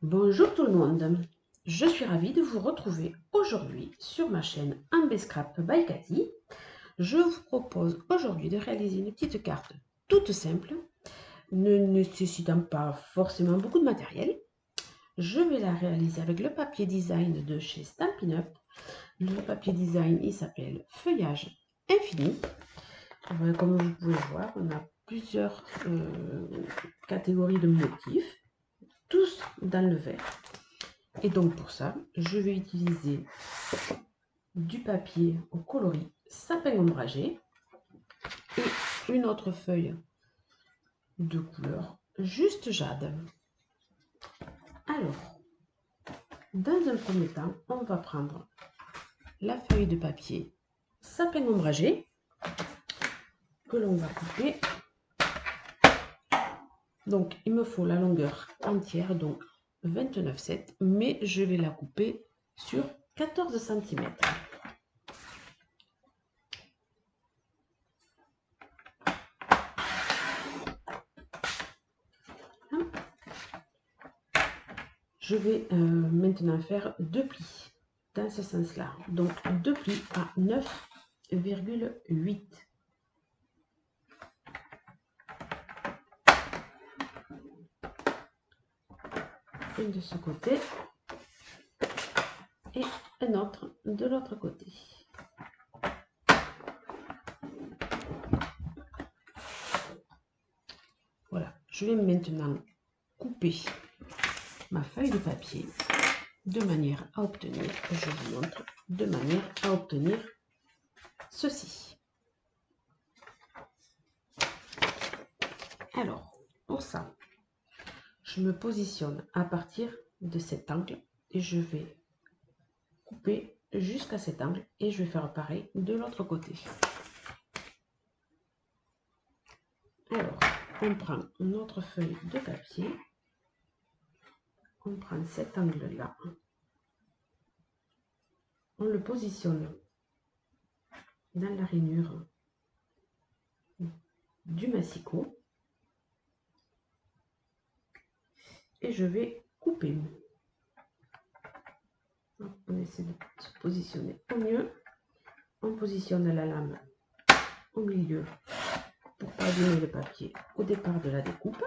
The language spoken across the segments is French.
Bonjour tout le monde, je suis ravie de vous retrouver aujourd'hui sur ma chaîne MB Scrap by Cathy. Je vous propose aujourd'hui de réaliser une petite carte toute simple, ne nécessitant pas forcément beaucoup de matériel. Je vais la réaliser avec le papier design de chez Stampin' Up. Le papier design, il s'appelle Feuillage Infini. Comme vous pouvez voir, on a plusieurs catégories de motifs, tous dans le vert. Et donc pour ça, je vais utiliser du papier au coloris sapin ombragé et une autre feuille de couleur juste jade. Alors, dans un premier temps, on va prendre la feuille de papier sapin ombragé que l'on va couper. Donc, il me faut la longueur entière, donc 29,7, mais je vais la couper sur 14 cm. Je vais maintenant faire deux plis dans ce sens-là. Donc, deux plis à 9,8. Un de ce côté et un autre de l'autre côté. Voilà, je vais maintenant couper ma feuille de papier de manière à obtenir, je vous montre, de manière à obtenir ceci. Alors, pour ça, je me positionne à partir de cet angle et je vais couper jusqu'à cet angle et je vais faire pareil de l'autre côté. Alors, on prend notre feuille de papier, on prend cet angle-là, on le positionne dans la rainure du massicot et je vais couper. On essaie de se positionner au mieux. On positionne la lame au milieu pour pas abîmer le papier au départ de la découpe.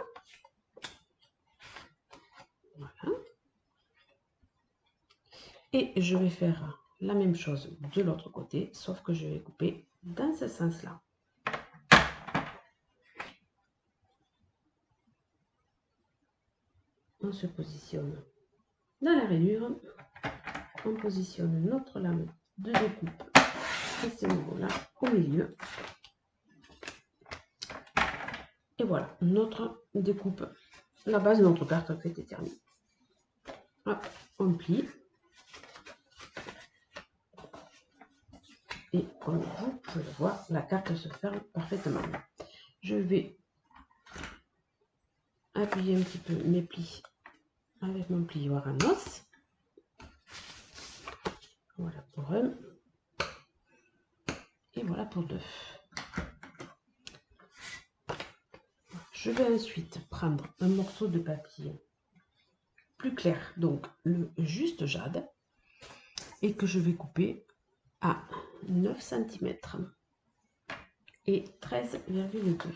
Voilà. Et je vais faire la même chose de l'autre côté, sauf que je vais couper dans ce sens-là. On se positionne dans la rainure, on positionne notre lame de découpe à ce niveau-là, au milieu. Et voilà, notre découpe, la base de notre carte en fait est terminée. Hop, on plie. Et comme vous pouvez le voir, la carte se ferme parfaitement. Je vais appuyer un petit peu mes plis avec mon plioir en os. Voilà pour un. Et voilà pour deux. Je vais ensuite prendre un morceau de papier plus clair, donc le juste jade, et que je vais couper à 9 cm et 13,2.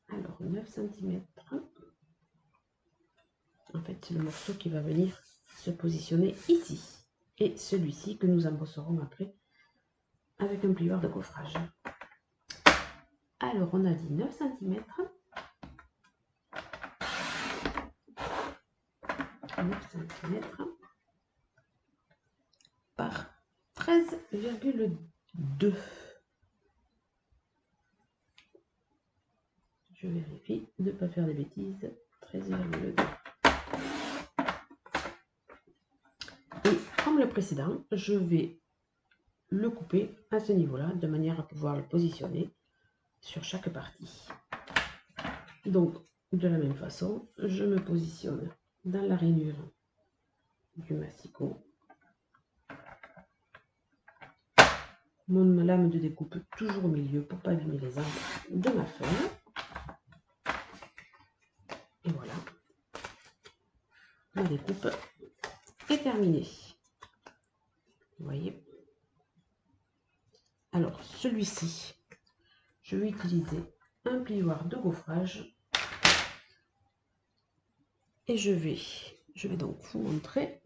Alors 9 cm, en fait c'est le morceau qui va venir se positionner ici, et celui-ci que nous embosserons après avec un plioir de coffrage. Alors on a dit 9 cm, 9 cm par 13,2. Je vérifie de ne pas faire de bêtises. 13,2. Et comme le précédent, je vais le couper à ce niveau-là, de manière à pouvoir le positionner sur chaque partie. Donc, de la même façon, je me positionne dans la rainure du massicot. Mon lame de découpe toujours au milieu pour ne pas abîmer les angles de ma feuille. Et voilà. la découpe est terminée. Vous voyez. Alors, celui-ci, je vais utiliser un plioir de gaufrage. Et je vais donc vous montrer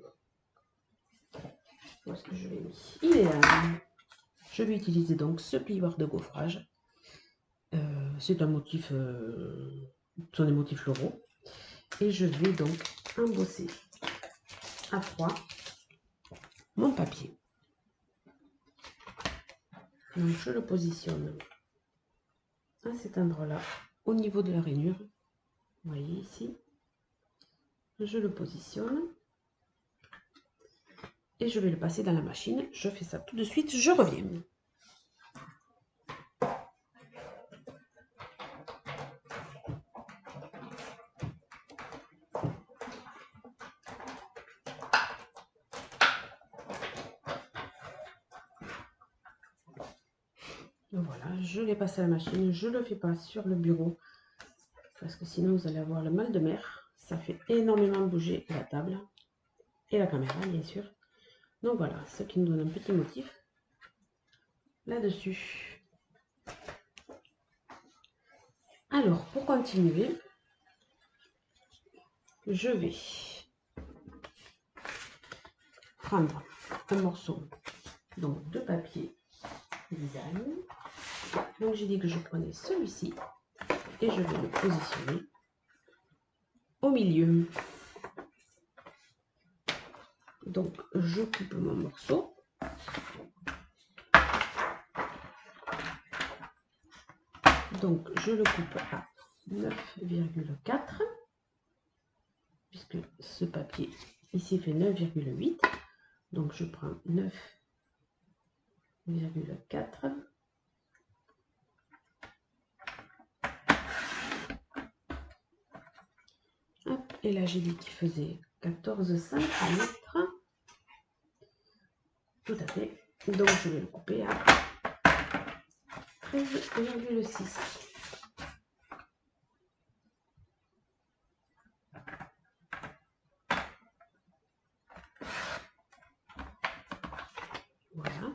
où est-ce que je l'ai mis. Il est là. Je vais utiliser donc ce plioir de gaufrage. C'est un motif, ce sont des motifs floraux. Et je vais donc embosser à froid mon papier. Donc je le positionne à cet endroit-là, au niveau de la rainure. Vous voyez ici. Je le positionne. Et je vais le passer dans la machine. Je fais ça tout de suite, je reviens. Voilà, je l'ai passé à la machine, je ne le fais pas sur le bureau parce que sinon vous allez avoir le mal de mer. Ça fait énormément bouger la table et la caméra bien sûr. Donc voilà, ce qui nous donne un petit motif là-dessus. Alors pour continuer, je vais prendre un morceau donc, de papier design. Donc j'ai dit que je prenais celui-ci et je vais le positionner au milieu. Donc je coupe mon morceau. Donc je le coupe à 9,4 puisque ce papier ici fait 9,8. Donc je prends 9,4. Et là j'ai dit qu'il faisait 14 cm. Tout à fait. Donc je vais le couper à 13,6. Voilà.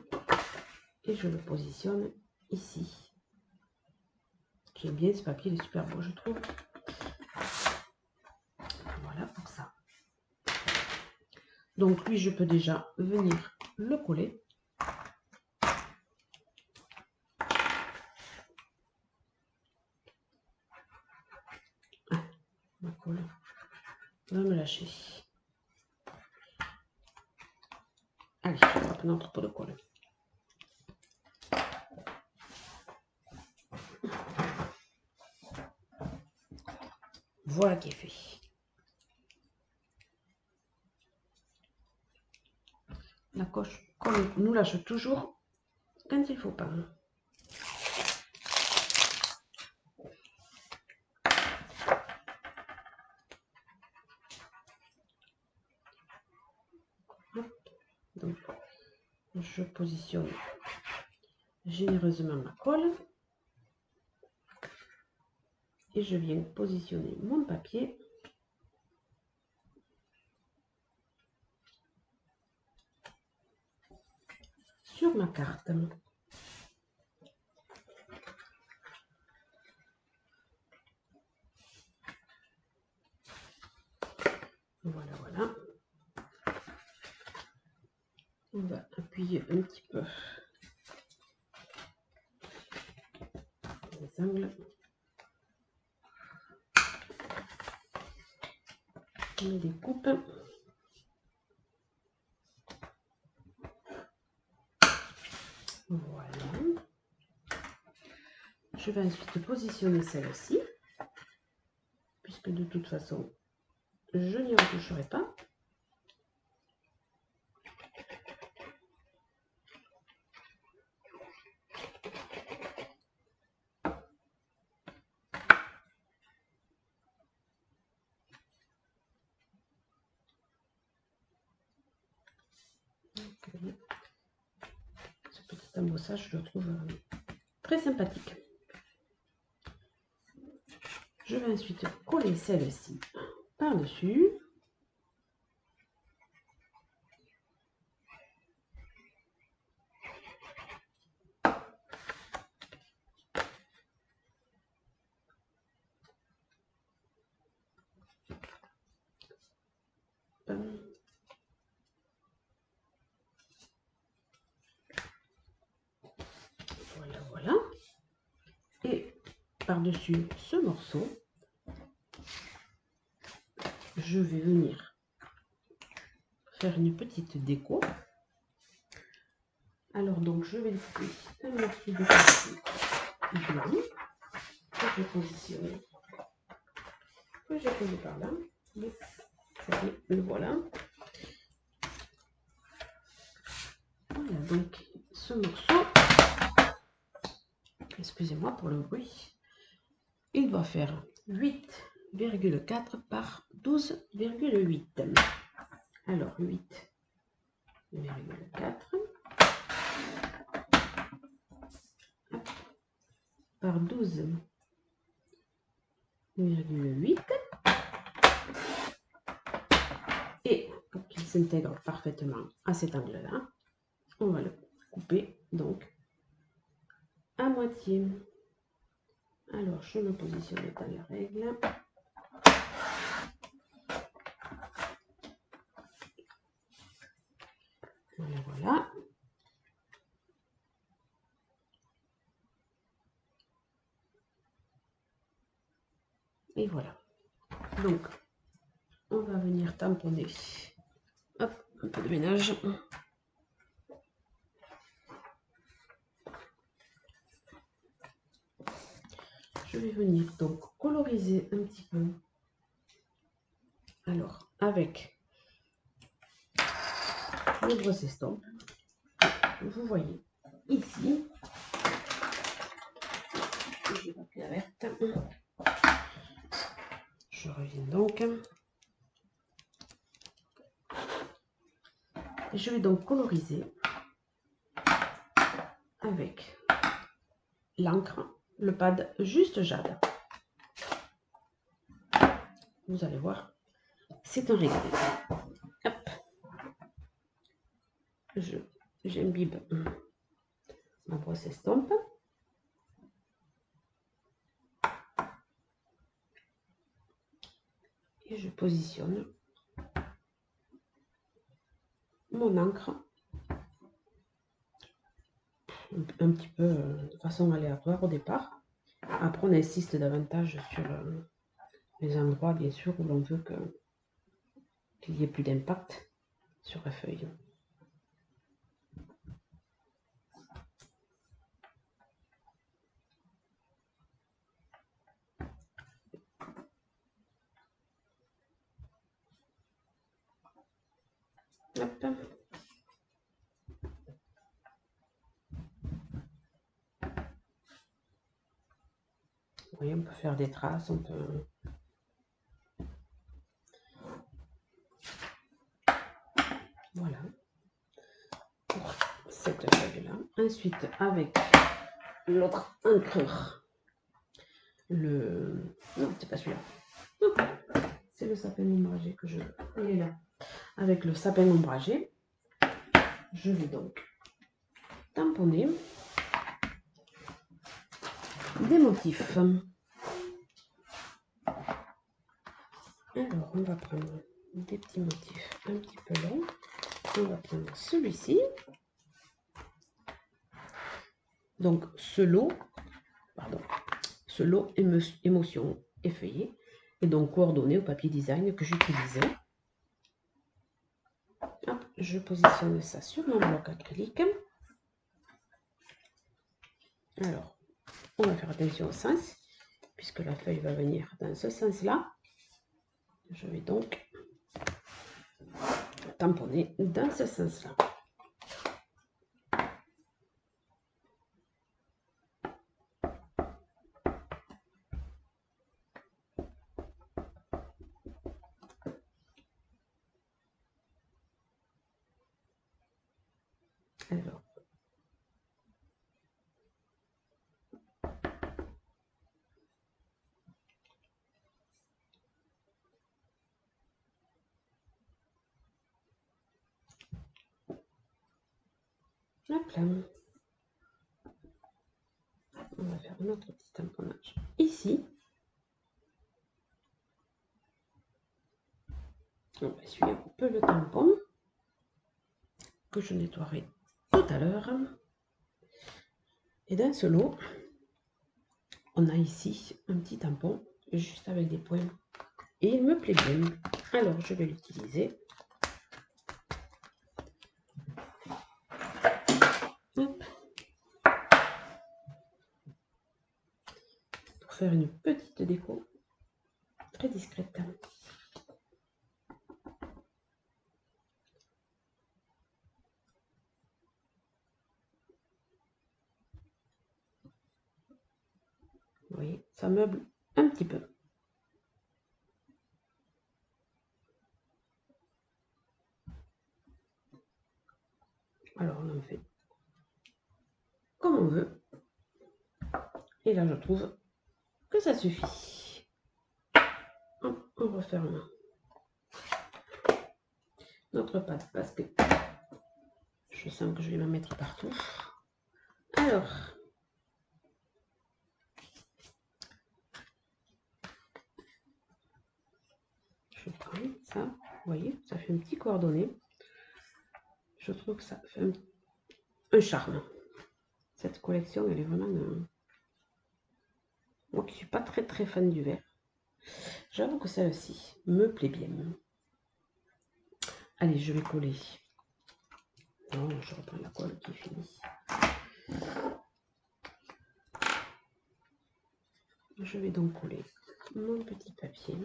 Et je le positionne ici. J'aime bien ce papier, il est super beau je trouve. Voilà pour ça. Donc lui je peux déjà venir le coller. Ma colle va me lâcher. Allez, je vais prendre notre pot de colle. Voilà qui est fait. La colle nous lâche toujours quand il ne faut pas. Donc, je positionne généreusement ma colle et je viens positionner mon papier sur ma carte. Voilà, voilà. On va appuyer un petit peu les angles. On découpe. Voilà. Je vais ensuite positionner celle-ci, puisque de toute façon, je n'y retoucherai pas. Ce petit embossage, je le trouve très sympathique. Je vais ensuite coller celle-ci par-dessus. par-dessus ce morceau, je vais venir faire une petite déco. Alors donc je vais couper un morceau de papier blanc que je positionne, que j'ai posé par là. Le voilà. Voilà donc ce morceau, excusez-moi pour le bruit, il doit faire 8,4 par 12,8. Alors 8,4 par 12,8, et pour qu'il s'intègre parfaitement à cet angle-là, on va le couper donc à moitié. Alors je me positionne dans la règle. Voilà. Et voilà. Donc, on va venir tamponner. Hop, un peu de ménage. Je vais venir donc coloriser un petit peu. Alors, avec le brosse estompe, vous voyez ici, j'ai la clé verte. Je reviens donc. Je vais donc coloriser avec l'encre, le pad juste jade. Vous allez voir, c'est un régal. Hop. J'imbibe ma brosse estompe. Et je positionne mon encre un petit peu de façon aléatoire au départ. Après, on insiste davantage sur les endroits, bien sûr, où l'on veut qu'il y ait plus d'impact sur la feuille. Hop. Vous voyez, on peut faire des traces, on peut... Voilà. Pour cette feuille-là. Ensuite, avec l'autre encreur, non, c'est pas celui-là. C'est le sapin ombragé que je veux. Il est là. Avec le sapin ombragé, je vais donc tamponner des motifs. Alors, on va prendre des petits motifs un petit peu longs. On va prendre celui-ci. Donc, ce lot émotion effeuillée et donc coordonné au papier design que j'utilisais. Je positionne ça sur mon bloc acrylique. Alors, on va faire attention au sens, puisque la feuille va venir dans ce sens-là. Je vais donc tamponner dans ce sens-là. Alors, hop là. On va faire notre petit tamponnage ici. On va essuyer un peu le tampon que je nettoierai tout à l'heure. Et dans ce lot, on a ici un petit tampon juste avec des points et il me plaît bien. Alors je vais l'utiliser. Hop. Pour faire une petite déco très discrète. Vous voyez, ça meuble un petit peu. Alors on en fait comme on veut. Et là je trouve que ça suffit. On referme notre pâte parce que je sens que je vais m'en mettre partout. Alors, je prends ça, vous voyez, ça fait un petit coordonné. Je trouve que ça fait un charme. Cette collection, elle est vraiment... moi qui suis pas très fan du vert, j'avoue que celle-ci me plaît bien. Allez, je vais coller. Non, je reprends la colle qui est finie. Je vais donc coller mon petit papier.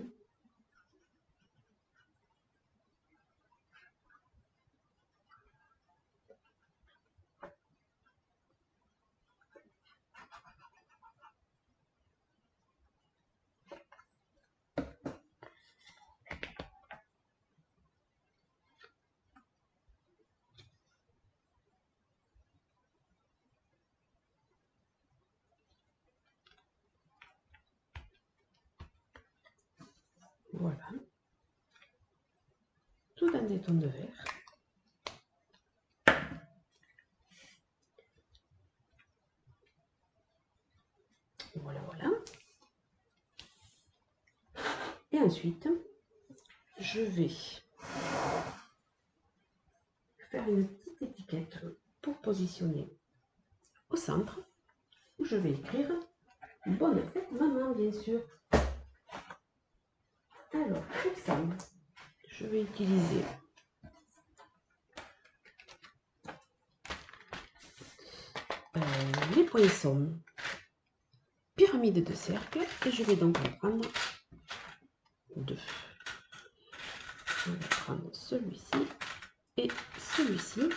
Voilà. Tout dans des tons de vert. Voilà, voilà. Et ensuite, je vais faire une petite étiquette pour positionner au centre, où je vais écrire « Bonne fête maman » bien sûr. Alors, pour ça, je vais utiliser les poinçons pyramide de cercle et je vais donc en prendre deux. On va prendre celui-ci et celui-ci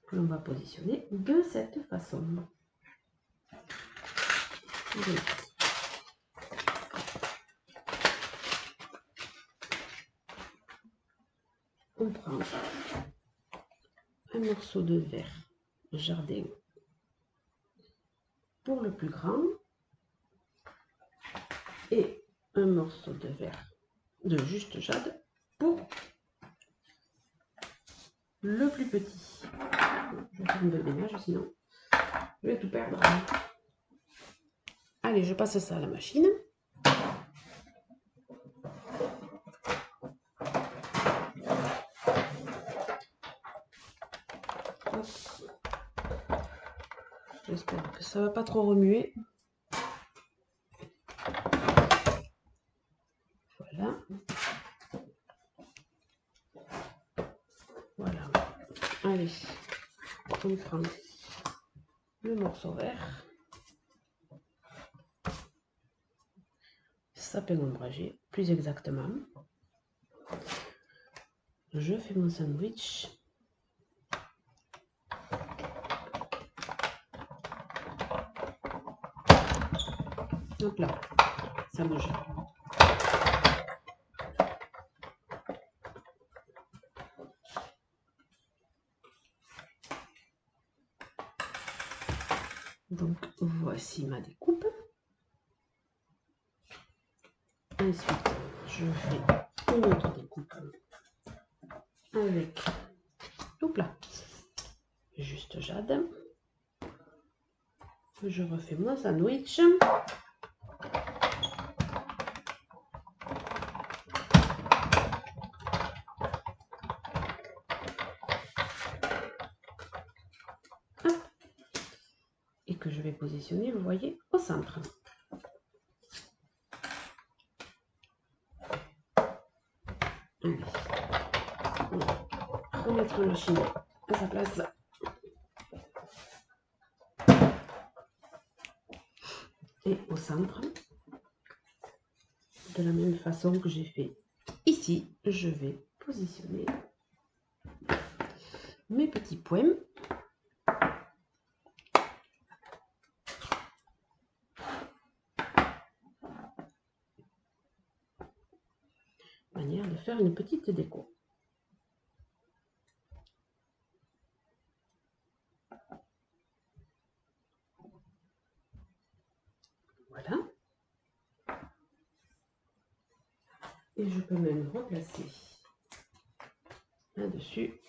que l'on va positionner de cette façon. On prend un morceau de verre jardin pour le plus grand et un morceau de verre de juste jade pour le plus petit. Je vais faire un peu de ménage sinon je vais tout perdre. Allez, je passe ça à la machine. J'espère que ça va pas trop remuer. Voilà. Voilà. Allez, on prend le morceau vert. Sapin ombragé, plus exactement. Je fais mon sandwich. Hop là, ça bouge. Donc voici ma découpe. Ensuite, je fais une autre découpe avec tout plat, juste jade. Je refais mon sandwich. que je vais positionner, vous voyez, au centre. Allez. Remettre la machine à sa place. Et au centre, de la même façon que j'ai fait ici, je vais positionner mes petits points. Manière de faire une petite déco. Voilà. Et je peux même replacer là-dessus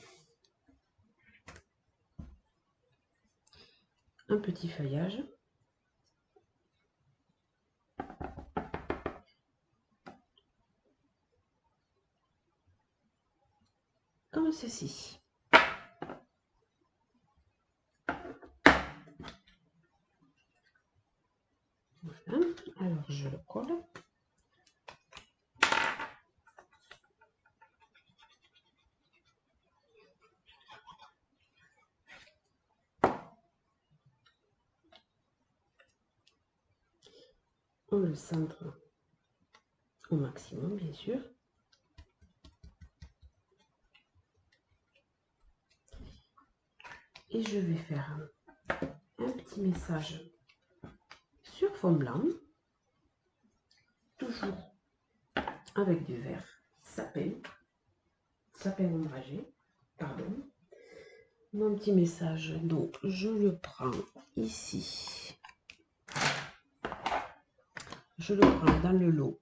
un petit feuillage. Comme ceci. Voilà. Alors je le colle. On le centre au maximum, bien sûr. Et je vais faire un petit message sur fond blanc, toujours avec du vert sapin ombragé, pardon. Mon petit message, donc je le prends ici, je le prends dans le lot,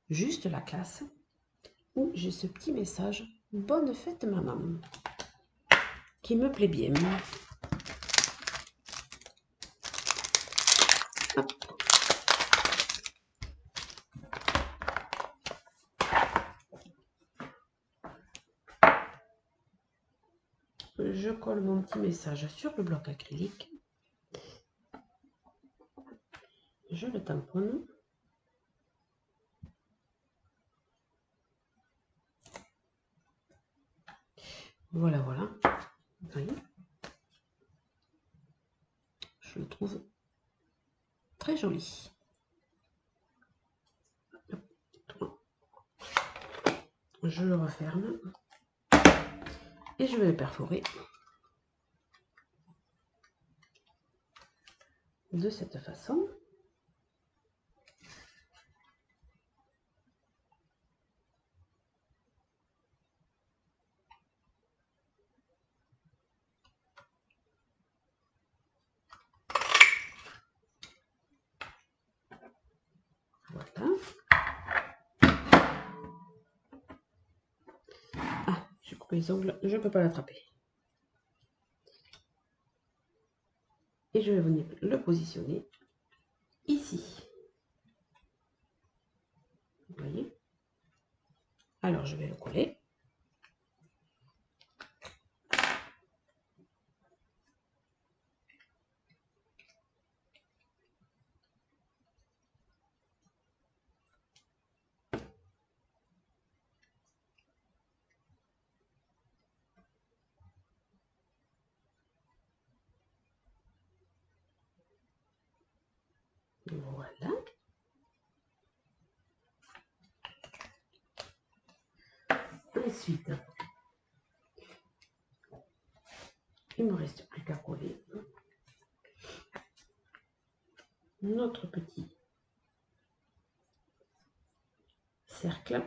juste la classe, où j'ai ce petit message, bonne fête maman, qui me plaît bien. Hop. Je colle mon petit message sur le bloc acrylique. Je le tamponne. Voilà, voilà. Vous voyez, je le trouve très joli. Je le referme et je vais le perforer de cette façon. Voilà. Ah, j'ai coupé les ongles, je ne peux pas l'attraper. Et je vais venir le positionner ici. Vous voyez? Alors, je vais le coller. Voilà. Ensuite, il ne me reste plus qu'à coller notre petit cercle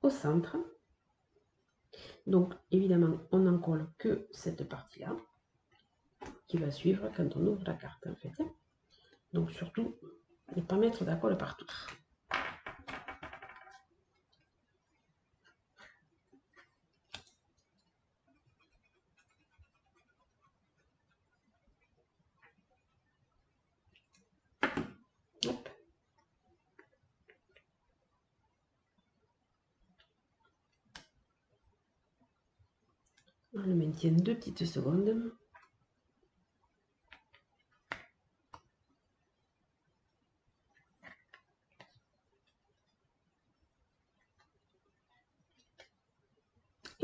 au centre. Donc, évidemment, on n'en colle que cette partie-là qui va suivre quand on ouvre la carte, en fait. Donc, surtout, ne pas mettre de la colle partout. Hop. On le maintient 2 petites secondes.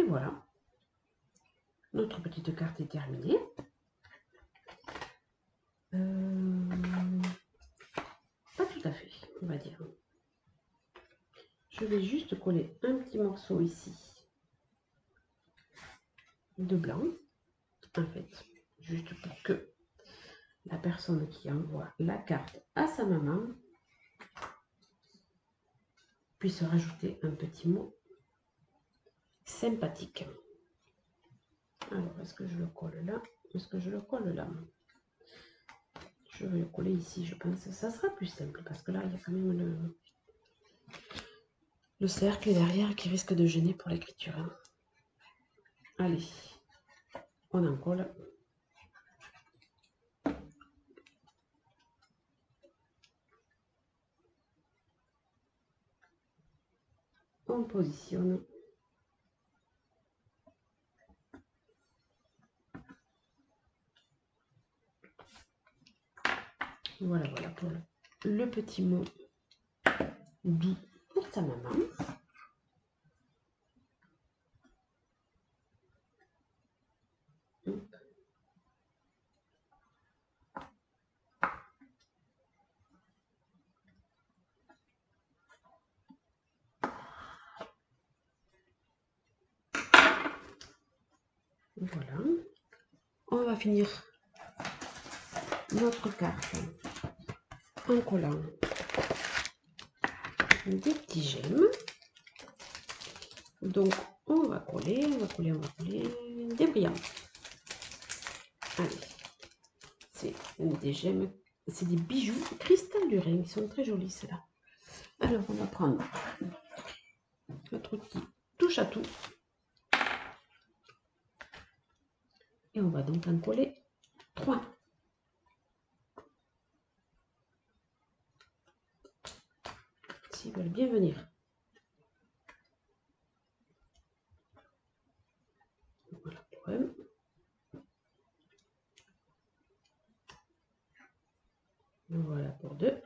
voilà, notre petite carte est terminée. Pas tout à fait, on va dire. Je vais juste coller un petit morceau ici de blanc, en fait, juste pour que la personne qui envoie la carte à sa maman puisse rajouter un petit mot sympathique. Alors, est-ce que je le colle là? Est-ce que je le colle là? Je vais le coller ici, je pense. Ça sera plus simple parce que là, il y a quand même le cercle derrière qui risque de gêner pour l'écriture. Hein. Allez, on en colle. On positionne. Voilà, voilà pour le petit mot doux pour ta maman. Voilà. On va finir notre carte en collant des petits gemmes. Donc, on va coller des brillants. Allez, c'est des gemmes, c'est des bijoux cristal du Rhin. Ils sont très jolis, ceux-là. Alors, on va prendre notre outil touche à tout. Et on va donc en coller 3. S'ils veulent bien venir. Voilà pour eux. Voilà pour 2.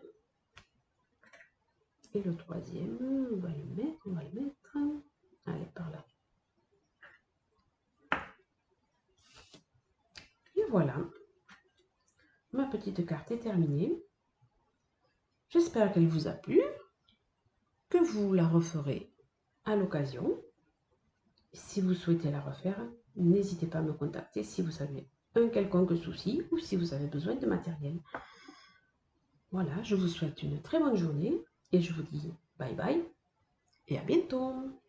Et le troisième, on va le mettre. Allez, par là. Et voilà. Ma petite carte est terminée. J'espère qu'elle vous a plu, que vous la referez à l'occasion. Si vous souhaitez la refaire, n'hésitez pas à me contacter si vous avez un quelconque souci ou si vous avez besoin de matériel. Voilà, je vous souhaite une très bonne journée et je vous dis bye bye et à bientôt.